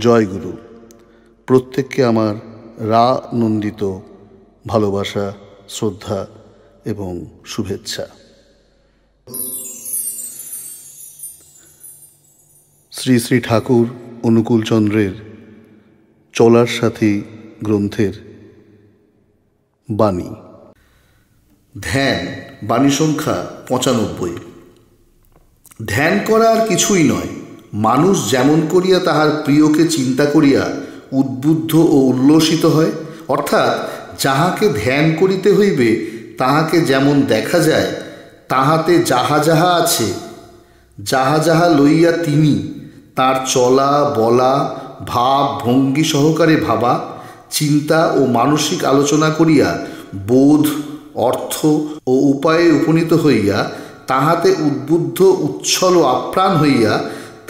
জয় গুরু। প্রত্যেককে আমার নন্দিত ভালোবাসা, শ্রদ্ধা এবং শুভেচ্ছা। শ্রী শ্রী ঠাকুর অনুকূলচন্দ্রের চলার সাথী গ্রন্থের বাণী। ধ্যান, বাণী সংখ্যা 95। ধ্যান করা আর কিছুই নয়, মানুষ যেমন করিয়া তাহার প্রিয়কে চিন্তা করিয়া উদ্বুদ্ধ ও উল্লসিত হয়, অর্থাৎ যাহাকে ধ্যান করিতে হইবে তাহাকে যেমন দেখা যায়, তাহাতে যাহা যাহা আছে, যাহা যাহা লইয়া তিনি তার চলা বলা ভাব ভঙ্গি সহকারে ভাবা, চিন্তা ও মানসিক আলোচনা করিয়া বোধ, অর্থ ও উপায়ে উপনীত হইয়া তাহাতে উদ্বুদ্ধ উচ্ছল ও আপ্রাণ হইয়া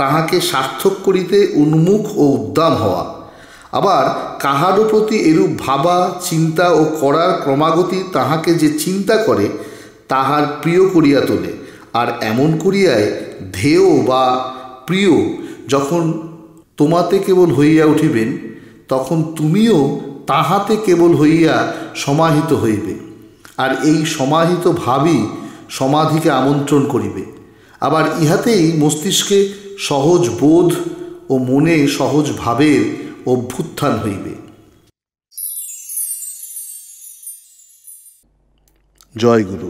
তাহাকে সার্থক করিতে উন্মুখ ও উদ্দাম হওয়া। আবার কাহারও প্রতি এরূপ ভাবা, চিন্তা ও করার ক্রমাগতি তাহাকে যে চিন্তা করে তাহার প্রিয় করিয়া তোলে। আর এমন করিয়ায় ধেয় বা প্রিয় যখন তোমাতে কেবল হইয়া উঠিবেন, তখন তুমিও তাহাতে কেবল হইয়া সমাহিত হইবে। আর এই সমাহিত ভাবই সমাধিকে আমন্ত্রণ করিবে। আবার ইহাতেই মস্তিষ্কে সহজ বোধ ও মনে সহজ ভাবের অভ্যুত্থান হইবে। জয় গুরু।